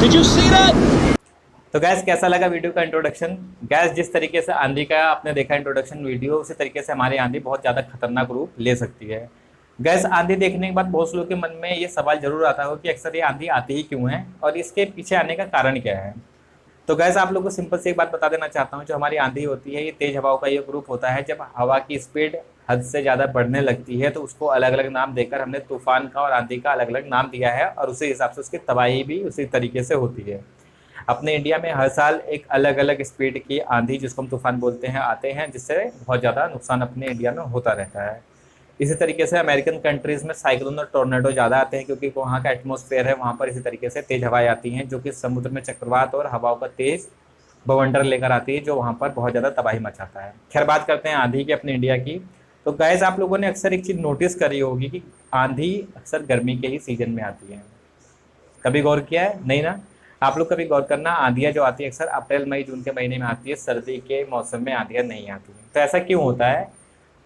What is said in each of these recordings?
Did you see that? तो gas कैसा लगा वीडियो का इंट्रोडक्शन। गैस जिस तरीके से आंधी का आपने देखा इंट्रोडक्शन वीडियो, उसी तरीके से हमारी आंधी बहुत ज़्यादा खतरनाक रूप ले सकती है। गैस आंधी देखने के बाद बहुत से लोगों के मन में ये सवाल जरूर आता हो कि अक्सर ये आंधी आती ही क्यों है और इसके पीछे आने का कारण क्या है। तो गैस आप लोगों को सिंपल से एक बात बता देना चाहता हूँ, जो हमारी आंधी होती है ये तेज हवाओं का ये ग्रुप होता है। जब हवा की स्पीड हद से ज़्यादा बढ़ने लगती है तो उसको अलग अलग नाम देकर हमने तूफान का और आंधी का अलग अलग नाम दिया है और उसी हिसाब से उसकी तबाही भी उसी तरीके से होती है। अपने इंडिया में हर साल एक अलग अलग स्पीड की आंधी, जिसको हम तूफान बोलते हैं, आते हैं, जिससे बहुत ज़्यादा नुकसान अपने इंडिया में होता रहता है। इसी तरीके से अमेरिकन कंट्रीज़ में साइक्लोन और टोर्नेडो ज़्यादा आते हैं, क्योंकि वहाँ का एटमॉस्फेयर है, वहाँ पर इसी तरीके से तेज़ हवाएं आती हैं जो कि समुद्र में चक्रवात और हवाओं का तेज़ बवंडर लेकर आती है, जो वहाँ पर बहुत ज़्यादा तबाही मचाता है। खैर बात करते हैं आंधी की अपने इंडिया की। तो गाइस आप लोगों ने अक्सर एक चीज़ नोटिस करी होगी कि आंधी अक्सर गर्मी के ही सीजन में आती है। कभी गौर किया है? नहीं ना। आप लोग कभी गौर करना, आंधियाँ जो आती है अक्सर अप्रैल मई जून के महीने में आती है, सर्दी के मौसम में आंधियाँ नहीं आती हैं। तो ऐसा क्यों होता है?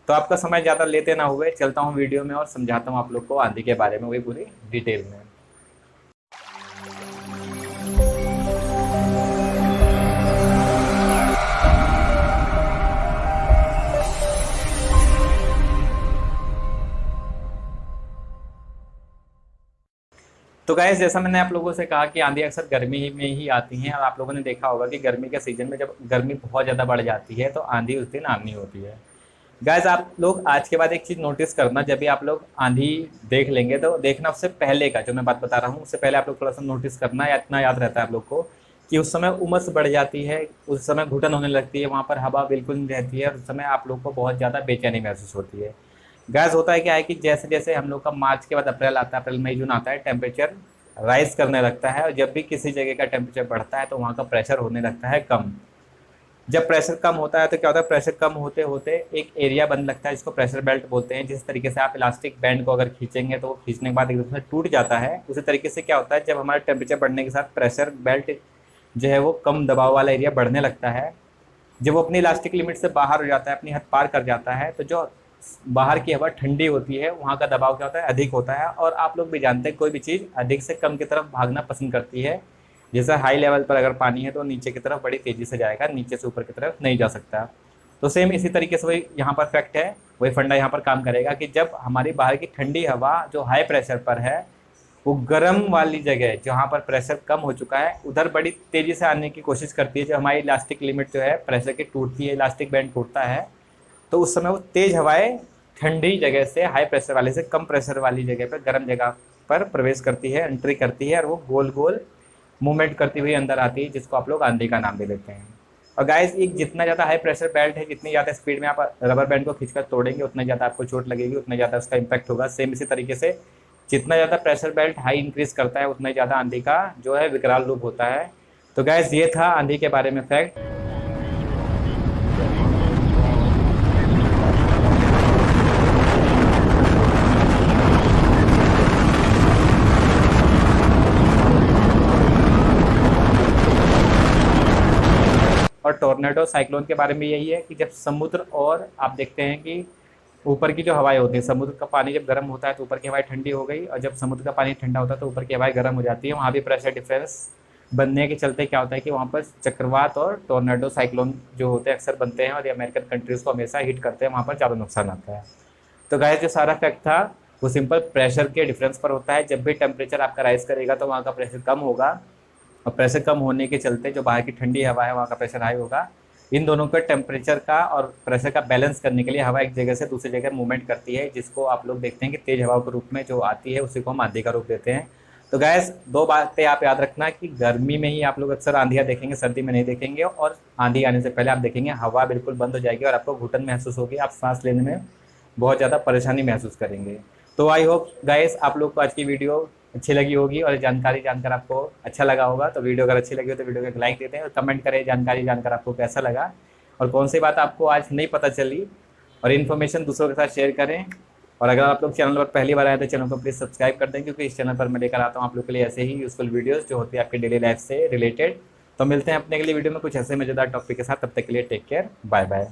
तो आपका समय ज़्यादा लेते ना हुए चलता हूँ वीडियो में और समझाता हूँ आप लोग को आंधी के बारे में, वही पूरी डिटेल में। तो गाइस जैसा मैंने आप लोगों से कहा कि आंधी अक्सर गर्मी में ही आती हैं, और आप लोगों ने देखा होगा कि गर्मी के सीजन में जब गर्मी बहुत ज़्यादा बढ़ जाती है तो आंधी उस दिन आनी होती है। गाइस आप लोग आज के बाद एक चीज़ नोटिस करना, जब भी आप लोग आंधी देख लेंगे तो देखना उससे पहले का जो मैं बात बता रहा हूँ, उससे पहले आप लोग थोड़ा सा नोटिस करना, या इतना याद रहता है आप लोग को कि उस समय उमस बढ़ जाती है, उस समय घुटन होने लगती है, वहाँ पर हवा बिल्कुल नहीं रहती है और उस समय आप लोग को बहुत ज़्यादा बेचैनी महसूस होती है। गैस होता है क्या है कि जैसे जैसे हम लोग का मार्च के बाद अप्रैल आता है, अप्रैल मई जून आता है, टेम्परेचर राइज करने लगता है, और जब भी किसी जगह का टेम्परेचर बढ़ता है तो वहाँ का प्रेशर होने लगता है कम। जब प्रेशर कम होता है तो क्या होता है, प्रेशर कम होते होते एक एरिया बनने लगता है जिसको प्रेशर बेल्ट बोलते हैं। जिस तरीके से आप इलास्टिक बैंड को अगर खींचेंगे तो वो खींचने के बाद एक दूसरे से टूट जाता है, उसी तरीके से क्या होता है, जब हमारा टेम्परेचर बढ़ने के साथ प्रेशर बेल्ट जो है वो कम दबाव वाला एरिया बढ़ने लगता है, जब वो अपनी इलास्टिक लिमिट से बाहर हो जाता है, अपनी हद पार कर जाता है, तो जो बाहर की हवा ठंडी होती है वहाँ का दबाव क्या होता है, अधिक होता है। और आप लोग भी जानते हैं कोई भी चीज़ अधिक से कम की तरफ भागना पसंद करती है। जैसे हाई लेवल पर अगर पानी है तो नीचे की तरफ बड़ी तेज़ी से जाएगा, नीचे से ऊपर की तरफ नहीं जा सकता। तो सेम इसी तरीके से वही यहाँ पर फैक्ट है, वही फंडा यहाँ पर काम करेगा कि जब हमारी बाहर की ठंडी हवा जो हाई प्रेशर पर है वो गर्म वाली जगह जहाँ पर प्रेशर कम हो चुका है उधर बड़ी तेज़ी से आने की कोशिश करती है। जब हमारी इलास्टिक लिमिट जो है प्रेशर की टूटती है, इलास्टिक बैंड टूटता है, तो उस समय वो तेज़ हवाएं ठंडी जगह से हाई प्रेशर वाले से कम प्रेशर वाली जगह पर, गर्म जगह पर प्रवेश करती है, एंट्री करती है, और वो गोल गोल मूवमेंट करती हुई अंदर आती है, जिसको आप लोग आंधी का नाम दे देते हैं। और गाइस एक जितना ज़्यादा हाई प्रेशर बेल्ट है, जितनी ज़्यादा स्पीड में आप रबर बैंड को खींचकर तोड़ेंगे उतना ज़्यादा आपको चोट लगेगी, उतना ज़्यादा उसका इम्पैक्ट होगा। सेम इसी तरीके से जितना ज़्यादा प्रेशर बेल्ट हाई इंक्रीज करता है उतना ज़्यादा आंधी का जो है विकराल रूप होता है। तो गाइस ये था आंधी के बारे में फैक्ट। और टोर्नेडो साइक्लोन के बारे में यही है कि जब समुद्र, और आप देखते हैं कि ऊपर की जो हवाएं होती है, समुद्र का पानी जब गर्म होता है तो ऊपर की हवाएं ठंडी हो गई, और जब समुद्र का पानी ठंडा होता है तो ऊपर की हवाएं गर्म हो जाती है। वहाँ भी प्रेशर डिफरेंस बनने के चलते क्या होता है कि वहाँ पर चक्रवात और टोर्नेडो साइक्लोन जो होते हैं अक्सर बनते हैं, और ये अमेरिकन कंट्रीज़ को हमेशा हिट करते हैं, वहाँ पर ज़्यादा नुकसान आता है। तो गाइस जो सारा फैक्ट था वो सिंपल प्रेशर के डिफरेंस पर होता है। जब भी टेम्परेचर आपका राइज करेगा तो वहाँ का प्रेशर कम होगा, और प्रेशर कम होने के चलते जो बाहर की ठंडी हवा है वहाँ का प्रेशर हाई होगा। इन दोनों का टेम्परेचर का और प्रेशर का बैलेंस करने के लिए हवा एक जगह से दूसरी जगह मूवमेंट करती है, जिसको आप लोग देखते हैं कि तेज हवाओं के रूप में जो आती है उसी को हम आंधी का रूप देते हैं। तो गैस दो बातें आप याद रखना कि गर्मी में ही आप लोग अक्सर आंधियाँ देखेंगे, सर्दी में नहीं देखेंगे, और आंधी आने से पहले आप देखेंगे हवा बिल्कुल बंद हो जाएगी और आपको घुटन महसूस होगी, आप सांस लेने में बहुत ज़्यादा परेशानी महसूस करेंगे। तो आई होप गाइस आप लोग को आज की वीडियो अच्छी लगी होगी और जानकारी जानकर आपको अच्छा लगा होगा। तो वीडियो अगर अच्छी लगी हो तो वीडियो को एक लाइक देते हैं और कमेंट करें जानकारी जानकर आपको कैसा लगा, और कौन सी बात आपको आज नहीं पता चली, और इन्फॉर्मेशन दूसरों के साथ शेयर करें। और अगर आप लोग चैनल पर पहली बार आए तो चैनल को प्लीज़ सब्सक्राइब कर दें, क्योंकि इस चैनल पर मैं लेकर आता हूँ आप लोग के लिए ऐसे ही यूजफुल वीडियोस जो होती है आपकी डेली लाइफ से रिलेटेड। तो मिलते हैं अपने के लिए वीडियो में कुछ ऐसे मज़ेदार टॉपिक के साथ, तब तक के लिए टेक केयर, बाय बाय।